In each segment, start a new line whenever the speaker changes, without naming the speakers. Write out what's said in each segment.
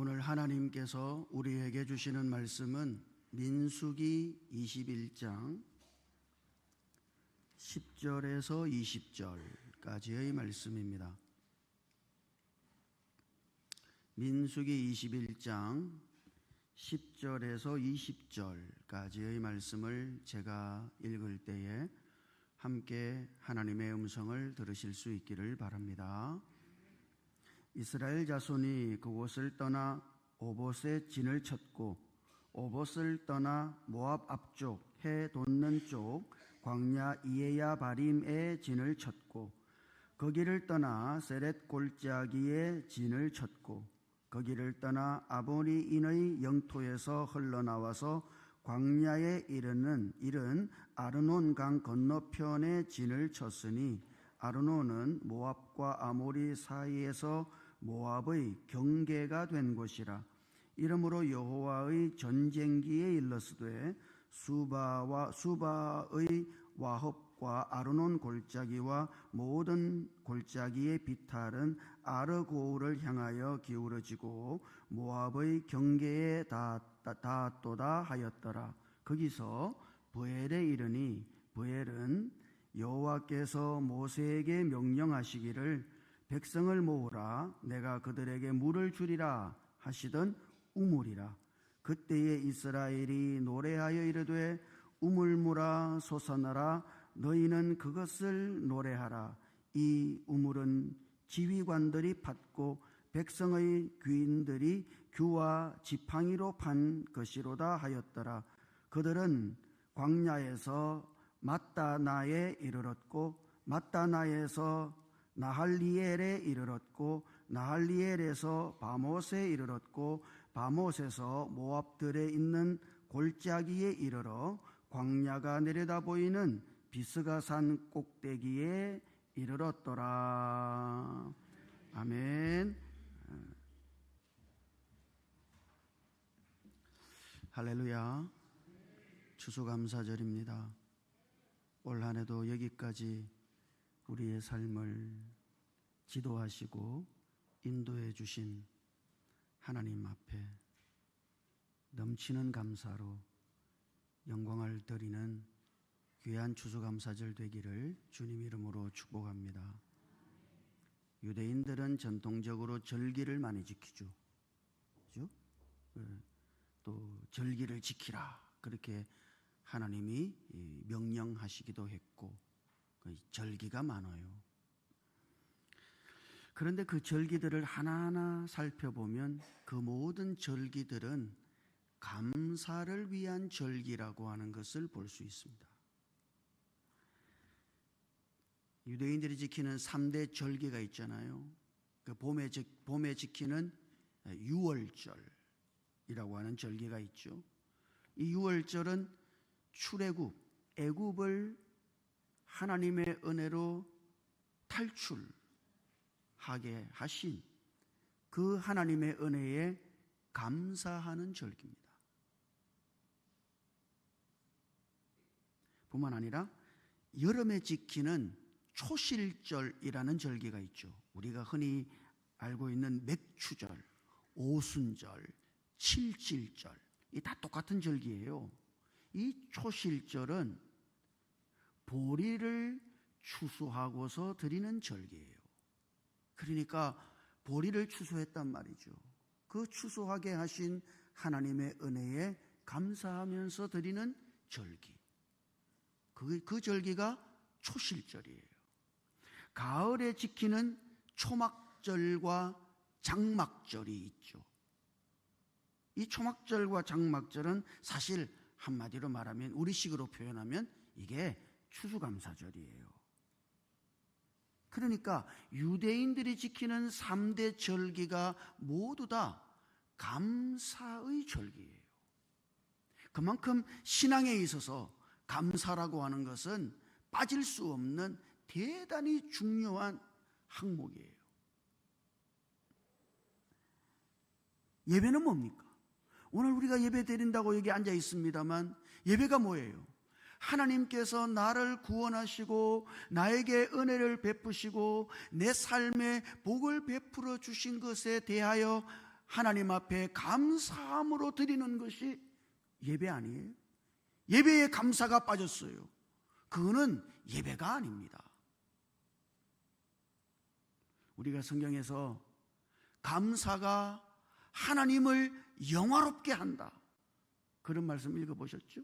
오늘 하나님께서 우리에게 주시는 말씀은 민수기 21장 10절에서 20절까지의 말씀입니다. 민수기 21장 10절에서 20절까지의 말씀을 제가 읽을 때에 함께 하나님의 음성을 들으실 수 있기를 바랍니다. 이스라엘 자손이 그곳을 떠나 오봇에 진을 쳤고 오봇을 떠나 모압 앞쪽 해 돋는 쪽 광야 이에야 바림에 진을 쳤고 거기를 떠나 세렛 골짜기에 진을 쳤고 거기를 떠나 아모리인의 영토에서 흘러나와서 광야에 이른 아르논 강 건너편에 진을 쳤으니 아르논은 모압과 아모리 사이에서 모압의 경계가 된 곳이라. 이러므로 여호와의 전쟁기에 일렀으되 수바의 와헙과 아르논 골짜기와 모든 골짜기의 비탈은 아르고우를 향하여 기울어지고 모압의 경계에 닿았도다 하였더라. 거기서 브엘에 이르니 브엘은 여호와께서 모세에게 명령하시기를 백성을 모으라 내가 그들에게 물을 주리라 하시던 우물이라. 그때에 이스라엘이 노래하여 이르되 우물물아 솟아나라 너희는 그것을 노래하라. 이 우물은 지휘관들이 팠고 백성의 귀인들이 규와 지팡이로 판 것이로다 하였더라. 그들은 광야에서 마따나에 이르렀고 마따나에서 나할리엘에 이르렀고 나할리엘에서 바못에 이르렀고 바못에서 모압들에 있는 골짜기에 이르러 광야가 내려다 보이는 비스가산 꼭대기에 이르렀더라. 아멘. 할렐루야. 추수감사절입니다. 올 한 해도 여기까지 우리의 삶을 지도하시고 인도해 주신 하나님 앞에 넘치는 감사로 영광을 드리는 귀한 추수감사절 되기를 주님 이름으로 축복합니다. 유대인들은 전통적으로 절기를 많이 지키죠. 그죠? 또 절기를 지키라 그렇게 하나님이 명령하시기도 했고 절기가 많아요. 그런데 그 절기들을 하나하나 살펴보면 그 모든 절기들은 감사를 위한 절기라고 하는 것을 볼 수 있습니다. 유대인들이 지키는 3대 절기가 있잖아요. 그 봄에 지키는 유월절이라고 하는 절기가 있죠. 이 유월절은 출애굽, 애굽을 하나님의 은혜로 탈출하게 하신 그 하나님의 은혜에 감사하는 절기입니다. 뿐만 아니라 여름에 지키는 초실절이라는 절기가 있죠. 우리가 흔히 알고 있는 맥추절, 오순절, 칠칠절 이 다 똑같은 절기예요. 이 초실절은 보리를 추수하고서 드리는 절기예요. 그러니까 보리를 추수했단 말이죠. 그 추수하게 하신 하나님의 은혜에 감사하면서 드리는 절기. 그 절기가 초실절이에요. 가을에 지키는 초막절과 장막절이 있죠. 이 초막절과 장막절은 사실 한마디로 말하면 우리식으로 표현하면 이게 추수감사절이에요. 그러니까 유대인들이 지키는 3대 절기가 모두 다 감사의 절기예요. 그만큼 신앙에 있어서 감사라고 하는 것은 빠질 수 없는 대단히 중요한 항목이에요. 예배는 뭡니까? 오늘 우리가 예배 드린다고 여기 앉아 있습니다만 예배가 뭐예요? 하나님께서 나를 구원하시고 나에게 은혜를 베푸시고 내 삶에 복을 베풀어 주신 것에 대하여 하나님 앞에 감사함으로 드리는 것이 예배 아니에요? 예배에 감사가 빠졌어요. 그거는 예배가 아닙니다. 우리가 성경에서 감사가 하나님을 영화롭게 한다, 그런 말씀 읽어보셨죠?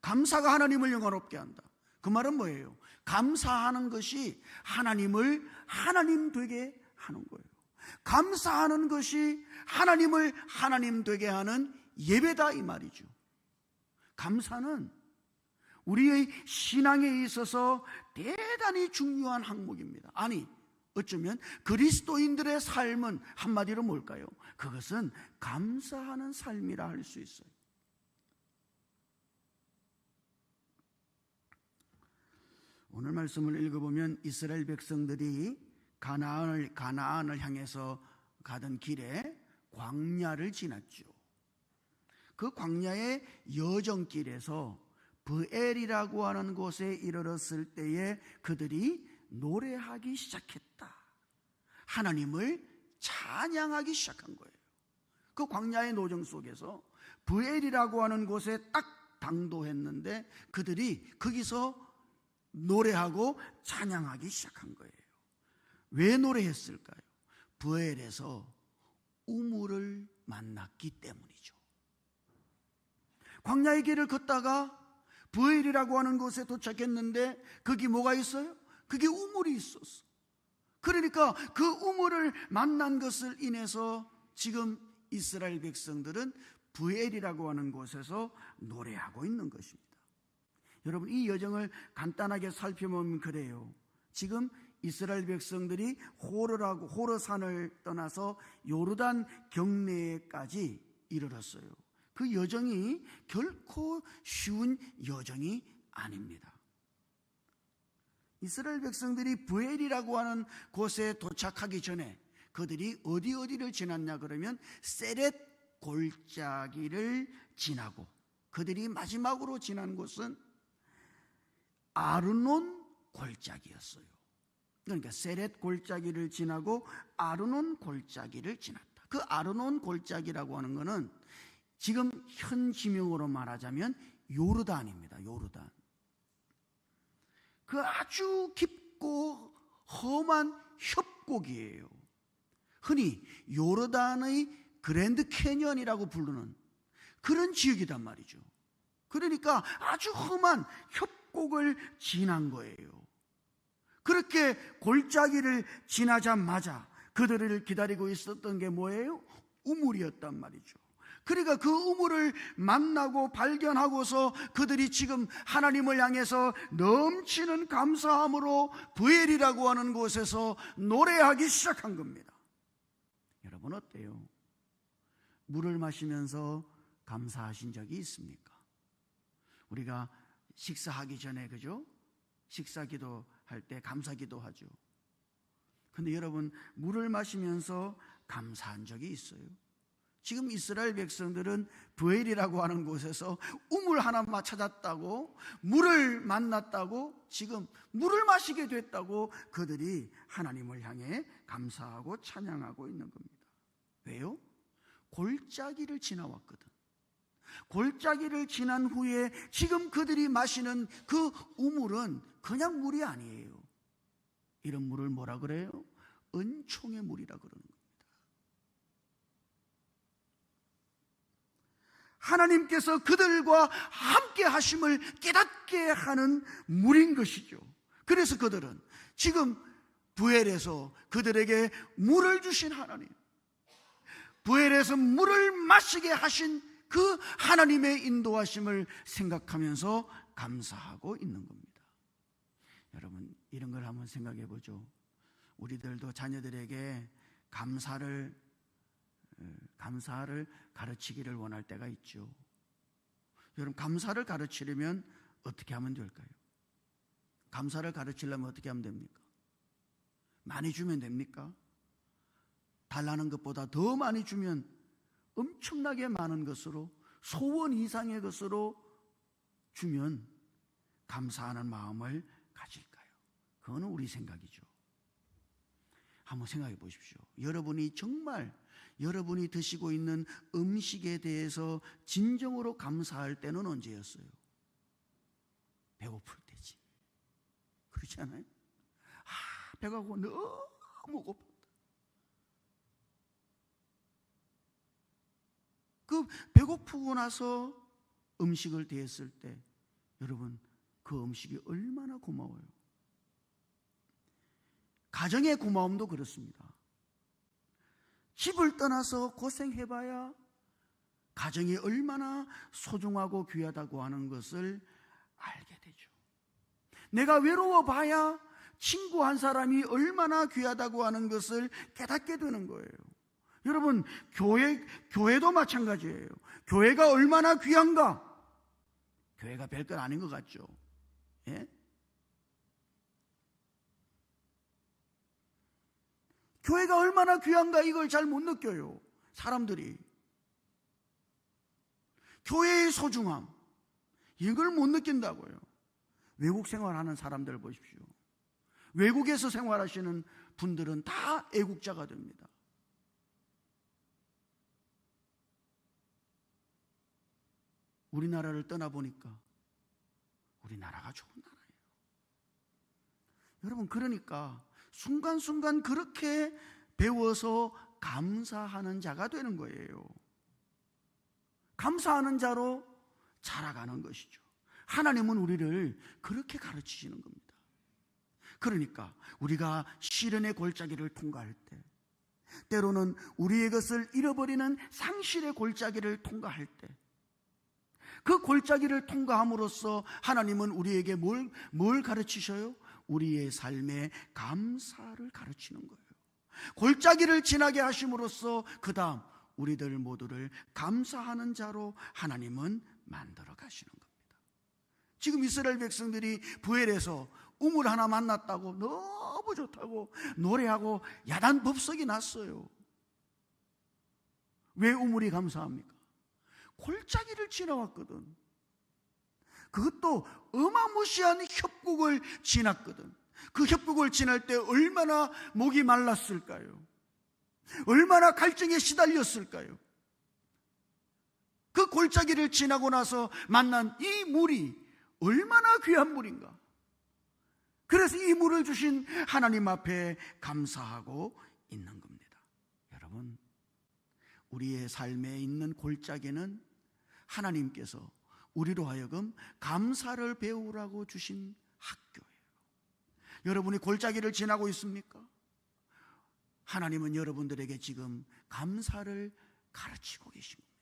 감사가 하나님을 영화롭게 한다. 그 말은 뭐예요? 감사하는 것이 하나님을 하나님 되게 하는 거예요. 감사하는 것이 하나님을 하나님 되게 하는 예배다, 이 말이죠. 감사는 우리의 신앙에 있어서 대단히 중요한 항목입니다. 아니, 어쩌면 그리스도인들의 삶은 한마디로 뭘까요? 그것은 감사하는 삶이라 할 수 있어요. 오늘 말씀을 읽어보면 이스라엘 백성들이 가나안을 향해서 가던 길에 광야를 지났죠. 그 광야의 여정길에서 브엘이라고 하는 곳에 이르렀을 때에 그들이 노래하기 시작했다. 하나님을 찬양하기 시작한 거예요. 그 광야의 노정 속에서 브엘이라고 하는 곳에 딱 당도했는데 그들이 거기서 노래하고 찬양하기 시작한 거예요. 왜 노래했을까요? 브엘에서 우물을 만났기 때문이죠. 광야의 길을 걷다가 브엘이라고 하는 곳에 도착했는데 거기 뭐가 있어요? 그게 우물이 있었어. 그러니까 그 우물을 만난 것을 인해서 지금 이스라엘 백성들은 브엘이라고 하는 곳에서 노래하고 있는 것입니다. 여러분, 이 여정을 간단하게 살펴보면 그래요. 지금 이스라엘 백성들이 호르산을 떠나서 요르단 경내까지 이르렀어요. 그 여정이 결코 쉬운 여정이 아닙니다. 이스라엘 백성들이 브엘이라고 하는 곳에 도착하기 전에 그들이 어디를 지났냐 그러면 세렛 골짜기를 지나고, 그들이 마지막으로 지난 곳은 아르논 골짜기였어요. 그러니까 세렛 골짜기를 지나고 아르논 골짜기를 지났다. 그 아르논 골짜기라고 하는 것은 지금 현 지명으로 말하자면 요르단입니다. 요르단. 그 아주 깊고 험한 협곡이에요. 흔히 요르단의 그랜드 캐년이라고 부르는 그런 지역이단 말이죠. 그러니까 아주 험한 협곡을 지난 거예요. 그렇게 골짜기를 지나자마자 그들을 기다리고 있었던 게 뭐예요? 우물이었단 말이죠. 그러니까 그 우물을 만나고 발견하고서 그들이 지금 하나님을 향해서 넘치는 감사함으로 브엘이라고 하는 곳에서 노래하기 시작한 겁니다. 여러분 어때요? 물을 마시면서 감사하신 적이 있습니까? 우리가 식사하기 전에, 그죠? 식사기도 할 때 감사기도 하죠. 근데 여러분, 물을 마시면서 감사한 적이 있어요? 지금 이스라엘 백성들은 브엘이라고 하는 곳에서 우물 하나 찾았다고, 물을 만났다고, 지금 물을 마시게 됐다고 그들이 하나님을 향해 감사하고 찬양하고 있는 겁니다. 왜요? 골짜기를 지나왔거든. 골짜기를 지난 후에 지금 그들이 마시는 그 우물은 그냥 물이 아니에요. 이런 물을 뭐라 그래요? 은총의 물이라 그러는 겁니다. 하나님께서 그들과 함께 하심을 깨닫게 하는 물인 것이죠. 그래서 그들은 지금 브엘에서 그들에게 물을 주신 하나님, 브엘에서 물을 마시게 하신 그 하나님의 인도하심을 생각하면서 감사하고 있는 겁니다. 여러분, 이런 걸 한번 생각해 보죠. 우리들도 자녀들에게 감사를 가르치기를 원할 때가 있죠. 여러분, 감사를 가르치려면 어떻게 하면 될까요? 감사를 가르치려면 어떻게 하면 됩니까? 많이 주면 됩니까? 달라는 것보다 더 많이 주면 엄청나게 많은 것으로, 소원 이상의 것으로 주면 감사하는 마음을 가질까요? 그거는 우리 생각이죠. 한번 생각해 보십시오. 여러분이 정말 여러분이 드시고 있는 음식에 대해서 진정으로 감사할 때는 언제였어요? 배고플 때지. 그렇지 않아요? 배가 고파, 너무 고팠다. 그 배고프고 나서 음식을 대했을 때 여러분 그 음식이 얼마나 고마워요. 가정의 고마움도 그렇습니다. 집을 떠나서 고생해봐야 가정이 얼마나 소중하고 귀하다고 하는 것을 알게 되죠. 내가 외로워봐야 친구 한 사람이 얼마나 귀하다고 하는 것을 깨닫게 되는 거예요. 여러분, 교회도 마찬가지예요. 교회가 얼마나 귀한가? 교회가 별건 아닌 것 같죠? 예? 교회가 얼마나 귀한가 이걸 잘 못 느껴요. 사람들이. 교회의 소중함, 이걸 못 느낀다고요. 외국 생활하는 사람들 보십시오. 외국에서 생활하시는 분들은 다 애국자가 됩니다. 우리나라를 떠나보니까 우리나라가 좋은 나라예요. 여러분, 그러니까 순간순간 그렇게 배워서 감사하는 자가 되는 거예요. 감사하는 자로 자라가는 것이죠. 하나님은 우리를 그렇게 가르치시는 겁니다. 그러니까 우리가 시련의 골짜기를 통과할 때, 때로는 우리의 것을 잃어버리는 상실의 골짜기를 통과할 때, 그 골짜기를 통과함으로써 하나님은 우리에게 뭘 가르치셔요? 우리의 삶에 감사를 가르치는 거예요. 골짜기를 지나게 하심으로써 그 다음 우리들 모두를 감사하는 자로 하나님은 만들어 가시는 겁니다. 지금 이스라엘 백성들이 부엘에서 우물 하나 만났다고 너무 좋다고 노래하고 야단 법석이 났어요. 왜 우물이 감사합니까? 골짜기를 지나왔거든. 그것도 어마무시한 협곡을 지났거든. 그 협곡을 지날 때 얼마나 목이 말랐을까요? 얼마나 갈증에 시달렸을까요? 그 골짜기를 지나고 나서 만난 이 물이 얼마나 귀한 물인가. 그래서 이 물을 주신 하나님 앞에 감사하고 있는 겁니다. 여러분, 우리의 삶에 있는 골짜기는 하나님께서 우리로 하여금 감사를 배우라고 주신 학교예요. 여러분이 골짜기를 지나고 있습니까? 하나님은 여러분들에게 지금 감사를 가르치고 계신 겁니다.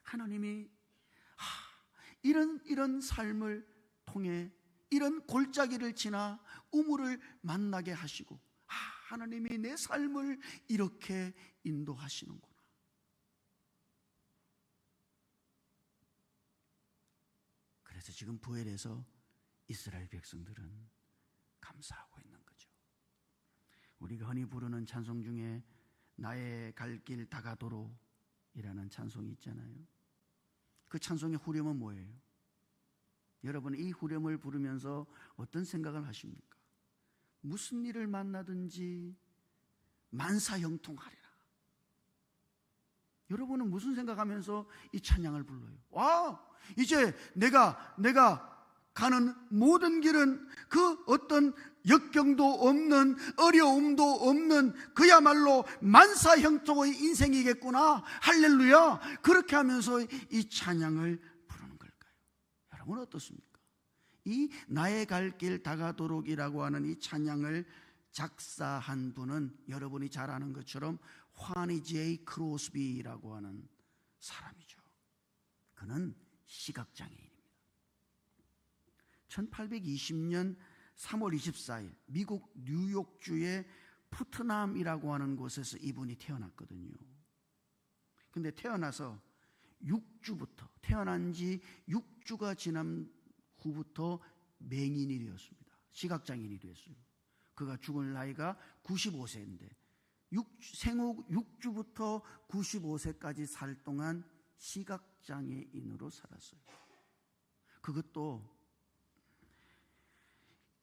하나님이 이런 삶을 통해 이런 골짜기를 지나 우물을 만나게 하시고, 하나님이 내 삶을 이렇게 인도하시는구나. 그래서 지금 부엘에서 이스라엘 백성들은 감사하고 있는 거죠. 우리가 흔히 부르는 찬송 중에 나의 갈 길 다가도록이라는 찬송이 있잖아요. 그 찬송의 후렴은 뭐예요? 여러분, 이 후렴을 부르면서 어떤 생각을 하십니까? 무슨 일을 만나든지 만사형통하리라. 여러분은 무슨 생각하면서 이 찬양을 불러요? 이제 내가 가는 모든 길은 그 어떤 역경도 없는, 어려움도 없는 그야말로 만사형통의 인생이겠구나. 할렐루야. 그렇게 하면서 이 찬양을 부르는 걸까요? 여러분 어떻습니까? 이 나의 갈 길 다가도록이라고 하는 이 찬양을 작사한 분은 여러분이 잘 아는 것처럼 화니 제이 크로스비라고 하는 사람이죠. 그는 시각장애인입니다. 1820년 3월 24일 미국 뉴욕주의 푸트남이라고 하는 곳에서 이분이 태어났거든요. 근데 태어나서 6주부터, 태어난 지 6주가 지난 후부터 맹인이 되었습니다. 시각장애인이 되었어요. 그가 죽을 나이가 95세인데 생후 6주부터 95세까지 살 동안 시각장애인으로 살았어요. 그것도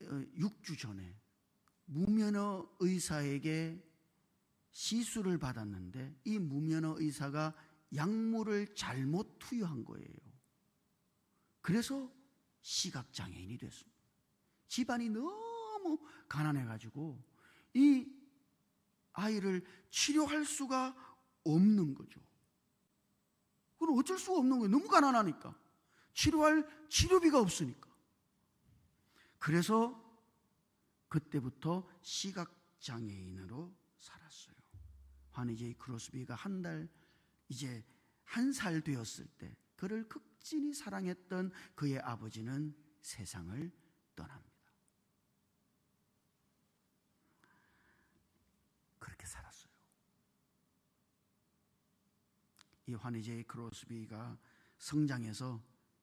6주 전에 무면허 의사에게 시술을 받았는데 이 무면허 의사가 약물을 잘못 투여한 거예요. 그래서 시각장애인이 됐습니다. 집안이 너무 가난해가지고 이 아이를 치료할 수가 없는 거죠. 그럼 어쩔 수가 없는 거예요. 너무 가난하니까. 치료할 치료비가 없으니까. 그래서 그때부터 시각장애인으로 살았어요. 환희 제이 크로스비가 이제 한 살 되었을 때 그를 극진히 사랑했던 그의 아버지는 세상을 떠납니다. 그렇게 살았어요. 이 환희 제이 크로스비가 성장해서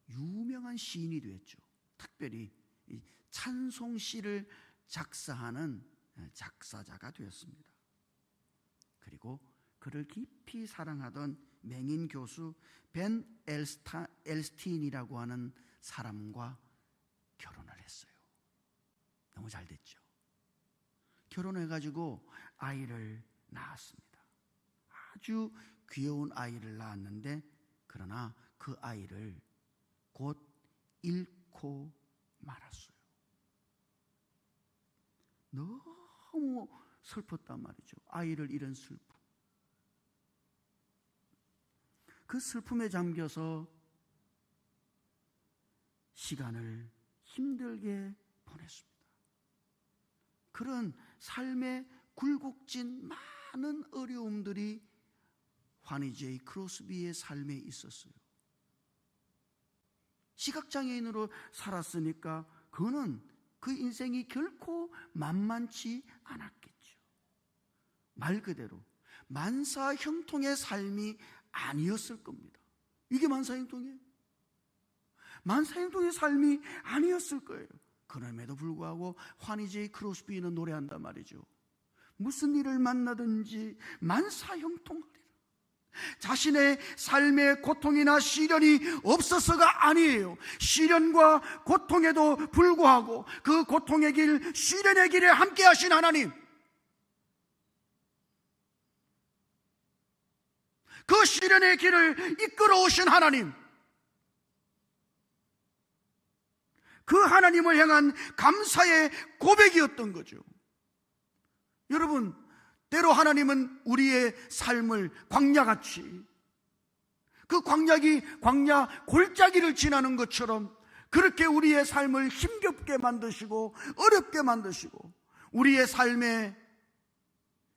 유명한 시인이 되었죠. 특별히 이 찬송시를 작사하는 작사자가 되었습니다. 그리고 그를 깊이 사랑하던 맹인 교수 벤 엘스틴이라고 하는 사람과 결혼을 했어요. 너무 잘 됐죠. 결혼해가지고 아이를 낳았습니다. 아주 귀여운 아이를 낳았는데 그러나 그 아이를 곧 잃고 말았어요. 너무 슬펐단 말이죠. 아이를 잃은 슬픔. 그 슬픔에 잠겨서 시간을 힘들게 보냈습니다. 그런 삶의 굴곡진 많은 어려움들이 환희 제이 크로스비의 삶에 있었어요. 시각장애인으로 살았으니까 그는 그 인생이 결코 만만치 않았겠죠. 말 그대로 만사형통의 삶이 아니었을 겁니다. 이게 만사형통이에요. 만사형통의 삶이 아니었을 거예요. 그럼에도 불구하고 환희 제이 크로스비는 노래한단 말이죠. 무슨 일을 만나든지 만사형통하리라. 자신의 삶의 고통이나 시련이 없어서가 아니에요. 시련과 고통에도 불구하고 그 고통의 길, 시련의 길에 함께 하신 하나님, 그 시련의 길을 이끌어 오신 하나님, 그 하나님을 향한 감사의 고백이었던 거죠. 여러분, 때로 하나님은 우리의 삶을 광야같이, 그 광야 골짜기를 지나는 것처럼 그렇게 우리의 삶을 힘겹게 만드시고 어렵게 만드시고 우리의 삶의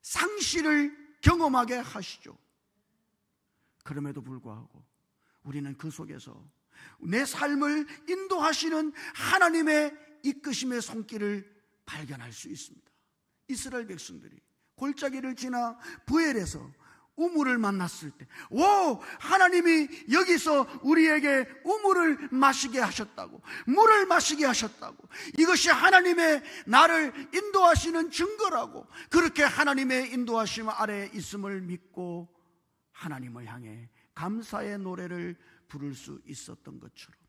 상실을 경험하게 하시죠. 그럼에도 불구하고 우리는 그 속에서 내 삶을 인도하시는 하나님의 이끄심의 손길을 발견할 수 있습니다. 이스라엘 백성들이 골짜기를 지나 부엘에서 우물을 만났을 때, 하나님이 여기서 우리에게 우물을 마시게 하셨다고, 물을 마시게 하셨다고, 이것이 하나님의 나를 인도하시는 증거라고, 그렇게 하나님의 인도하심 아래에 있음을 믿고 하나님을 향해 감사의 노래를 부를 수 있었던 것처럼,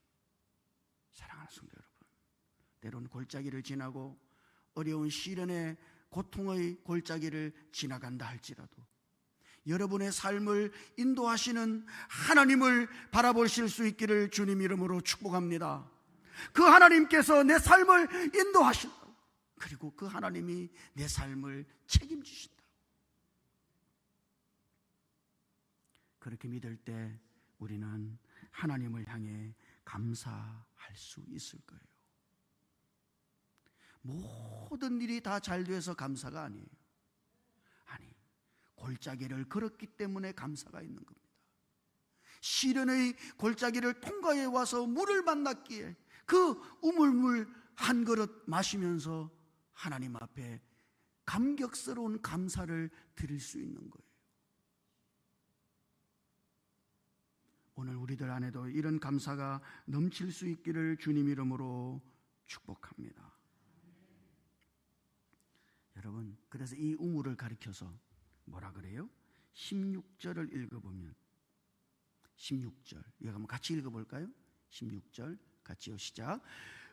사랑하는 성도 여러분, 때로는 골짜기를 지나고 어려운 시련의 고통의 골짜기를 지나간다 할지라도 여러분의 삶을 인도하시는 하나님을 바라보실 수 있기를 주님 이름으로 축복합니다. 그 하나님께서 내 삶을 인도하신다고, 그리고 그 하나님이 내 삶을 책임지신다. 그렇게 믿을 때 우리는 하나님을 향해 감사할 수 있을 거예요. 모든 일이 다 잘 돼서 감사가 아니에요. 아니, 골짜기를 걸었기 때문에 감사가 있는 겁니다. 시련의 골짜기를 통과해 와서 물을 만났기에 그 우물물 한 그릇 마시면서 하나님 앞에 감격스러운 감사를 드릴 수 있는 거예요. 오늘 우리들 안에도 이런 감사가 넘칠 수 있기를 주님 이름으로 축복합니다. 여러분, 그래서 이 우물을 가리켜서 뭐라 그래요? 16절을 읽어보면, 16절 이거 한번 같이 읽어볼까요? 16절 같이요, 시작.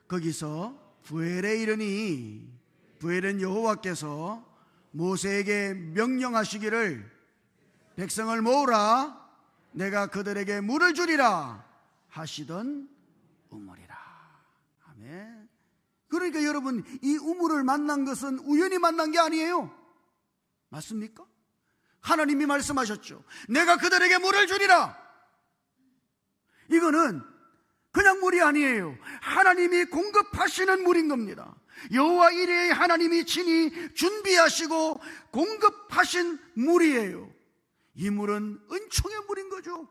거기서 부엘에 이르니, 부엘은 여호와께서 모세에게 명령하시기를 백성을 모으라, 내가 그들에게 물을 주리라 하시던 우물이라. 아멘. 그러니까 여러분, 이 우물을 만난 것은 우연히 만난 게 아니에요. 맞습니까? 하나님이 말씀하셨죠. 내가 그들에게 물을 주리라. 이거는 그냥 물이 아니에요. 하나님이 공급하시는 물인 겁니다. 여호와 이레의 하나님이 친히 준비하시고 공급하신 물이에요. 이 물은 은총의 물인 거죠.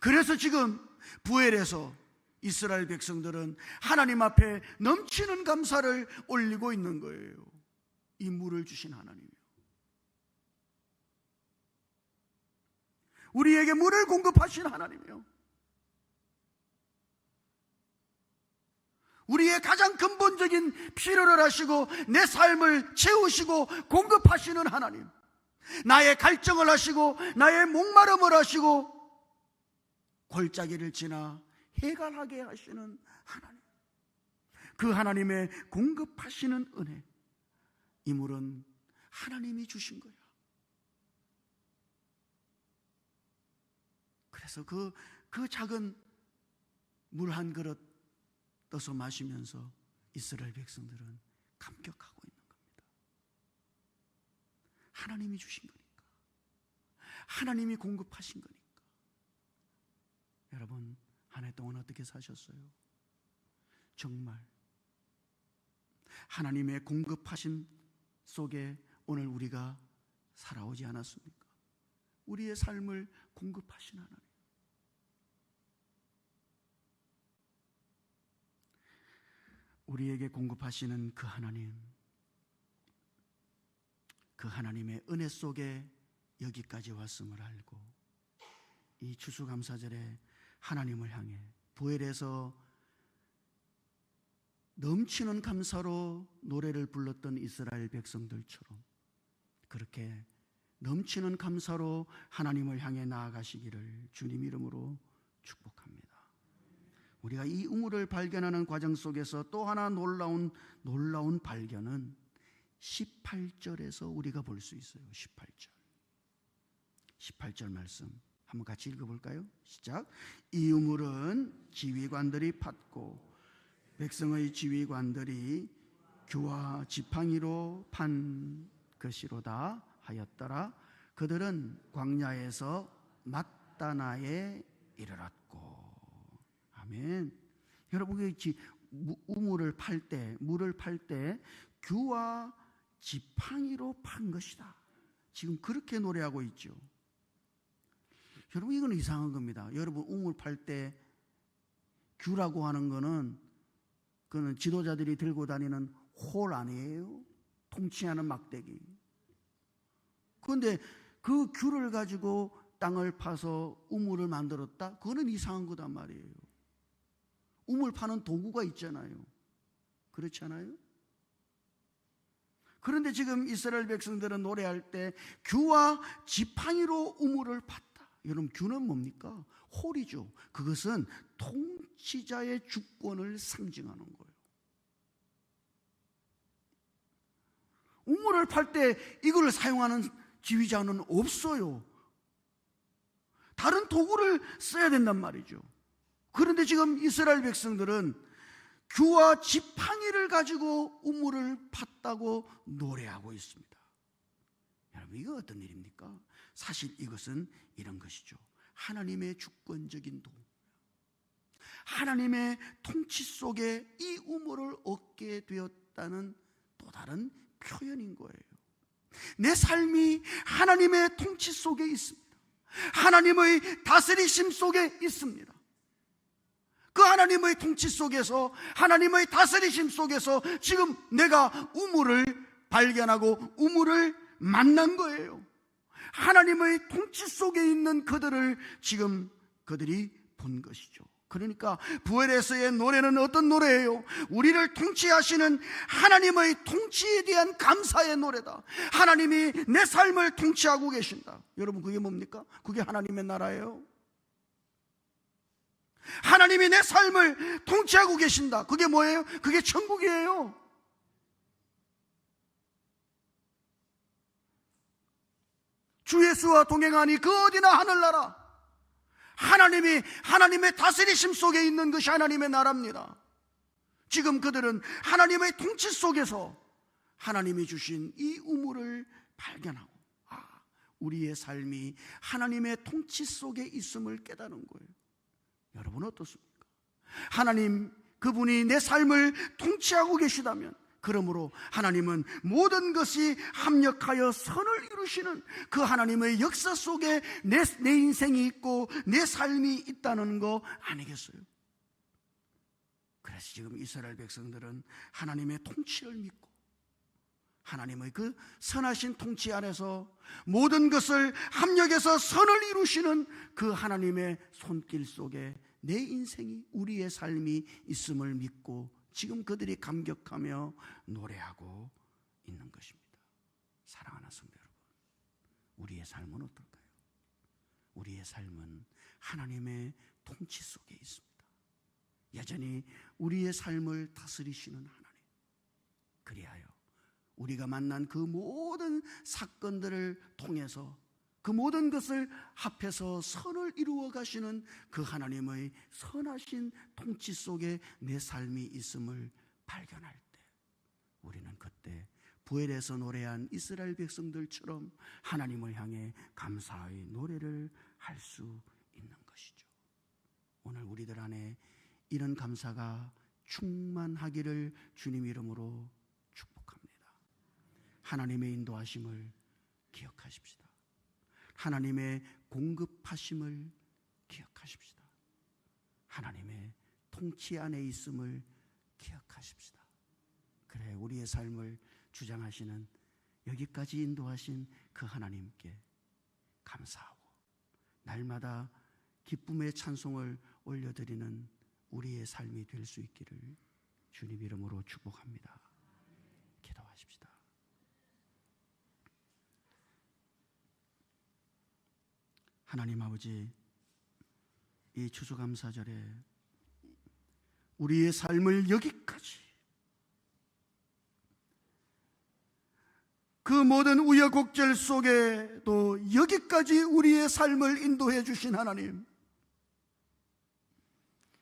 그래서 지금 부엘에서 이스라엘 백성들은 하나님 앞에 넘치는 감사를 올리고 있는 거예요. 이 물을 주신 하나님이요, 우리에게 물을 공급하신 하나님이요, 우리의 가장 근본적인 필요를 하시고 내 삶을 채우시고 공급하시는 하나님, 나의 갈증을 하시고 나의 목마름을 하시고 골짜기를 지나 해갈하게 하시는 하나님, 그 하나님의 공급하시는 은혜, 이 물은 하나님이 주신 거야. 그래서 그 작은 물 한 그릇 떠서 마시면서 이스라엘 백성들은 감격하고 있는 겁니다. 하나님이 주신 거니까, 하나님이 공급하신 거니까. 여러분, 한 해 동안 어떻게 사셨어요? 정말 하나님의 공급하심 속에 오늘 우리가 살아오지 않았습니까? 우리의 삶을 공급하신 하나님, 우리에게 공급하시는 그 하나님, 그 하나님의 은혜 속에 여기까지 왔음을 알고 이 추수감사절에 하나님을 향해 부엘에서 넘치는 감사로 노래를 불렀던 이스라엘 백성들처럼 그렇게 넘치는 감사로 하나님을 향해 나아가시기를 주님 이름으로 축복합니다. 우리가 이 우물을 발견하는 과정 속에서 또 하나 놀라운 발견은 18절에서 우리가 볼 수 있어요. 18절 말씀 한번 같이 읽어볼까요? 시작. 이 우물은 지휘관들이 팠고 백성의 지휘관들이 규와 지팡이로 판 것이로다 하였더라. 그들은 광야에서 맛다나에 이르렀고. 아멘. 여러분, 우물을 팔 때, 물을 팔 때 규와 지팡이로 판 것이다. 지금 그렇게 노래하고 있죠. 여러분, 이건 이상한 겁니다. 여러분, 우물 팔 때 규라고 하는 거는 그는 지도자들이 들고 다니는 홀 아니에요? 통치하는 막대기. 그런데 그 규를 가지고 땅을 파서 우물을 만들었다? 그거는 이상한 거단 말이에요. 우물 파는 도구가 있잖아요. 그렇지 않아요? 그런데 지금 이스라엘 백성들은 노래할 때 규와 지팡이로 우물을 팠다. 여러분, 규는 뭡니까? 홀이죠. 그것은 통치자의 주권을 상징하는 거예요. 우물을 팔 때 이걸 사용하는 지휘자는 없어요. 다른 도구를 써야 된단 말이죠. 그런데 지금 이스라엘 백성들은 규와 지팡이를 가지고 우물을 팠다고 노래하고 있습니다. 여러분, 이거 어떤 일입니까? 사실 이것은 이런 것이죠. 하나님의 주권적인 도움, 하나님의 통치 속에 이 우물을 얻게 되었다는 또 다른 표현인 거예요. 내 삶이 하나님의 통치 속에 있습니다. 하나님의 다스리심 속에 있습니다. 그 하나님의 통치 속에서, 하나님의 다스리심 속에서 지금 내가 우물을 발견하고 우물을 만난 거예요. 하나님의 통치 속에 있는 그들을 지금 그들이 본 것이죠. 그러니까 부엘에서의 노래는 어떤 노래예요? 우리를 통치하시는 하나님의 통치에 대한 감사의 노래다. 하나님이 내 삶을 통치하고 계신다. 여러분, 그게 뭡니까? 그게 하나님의 나라예요. 하나님이 내 삶을 통치하고 계신다. 그게 뭐예요? 그게 천국이에요. 주 예수와 동행하니 그 어디나 하늘나라. 하나님의 다스리심 속에 있는 것이 하나님의 나라입니다. 지금 그들은 하나님의 통치 속에서 하나님이 주신 이 우물을 발견하고, 우리의 삶이 하나님의 통치 속에 있음을 깨닫는 거예요. 여러분 어떻습니까? 하나님, 그분이 내 삶을 통치하고 계시다면, 그러므로 하나님은 모든 것이 합력하여 선을 이루시는 그 하나님의 역사 속에 내 인생이 있고 내 삶이 있다는 거 아니겠어요? 그래서 지금 이스라엘 백성들은 하나님의 통치를 믿고 하나님의 그 선하신 통치 안에서 모든 것을 합력해서 선을 이루시는 그 하나님의 손길 속에 내 인생이, 우리의 삶이 있음을 믿고 지금 그들이 감격하며 노래하고 있는 것입니다. 사랑하는 성도 여러분, 우리의 삶은 어떨까요? 우리의 삶은 하나님의 통치 속에 있습니다. 여전히 우리의 삶을 다스리시는 하나님, 그리하여 우리가 만난 그 모든 사건들을 통해서 그 모든 것을 합해서 선을 이루어 가시는 그 하나님의 선하신 통치 속에 내 삶이 있음을 발견할 때, 우리는 그때 부엘에서 노래한 이스라엘 백성들처럼 하나님을 향해 감사의 노래를 할 수 있는 것이죠. 오늘 우리들 안에 이런 감사가 충만하기를 주님 이름으로 축복합니다. 하나님의 인도하심을 기억하십시다. 하나님의 공급하심을 기억하십시다. 하나님의 통치 안에 있음을 기억하십시다. 그래, 우리의 삶을 주장하시는, 여기까지 인도하신 그 하나님께 감사하고 날마다 기쁨의 찬송을 올려드리는 우리의 삶이 될 수 있기를 주님 이름으로 축복합니다. 기도하십시다. 하나님 아버지, 이 추수감사절에 우리의 삶을 여기까지, 그 모든 우여곡절 속에도 여기까지 우리의 삶을 인도해 주신 하나님,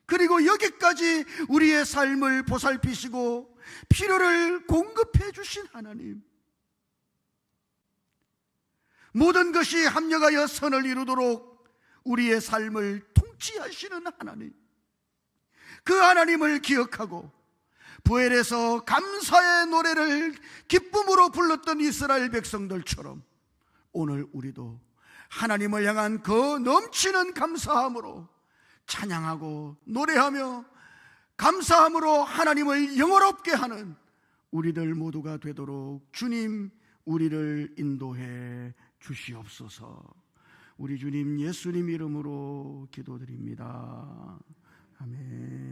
그리고 여기까지 우리의 삶을 보살피시고 필요를 공급해 주신 하나님, 모든 것이 합력하여 선을 이루도록 우리의 삶을 통치하시는 하나님, 그 하나님을 기억하고 부엘에서 감사의 노래를 기쁨으로 불렀던 이스라엘 백성들처럼 오늘 우리도 하나님을 향한 그 넘치는 감사함으로 찬양하고 노래하며 감사함으로 하나님을 영화롭게 하는 우리들 모두가 되도록 주님, 우리를 인도해 주시옵소서. 우리 주님 예수님 이름으로 기도드립니다. 아멘.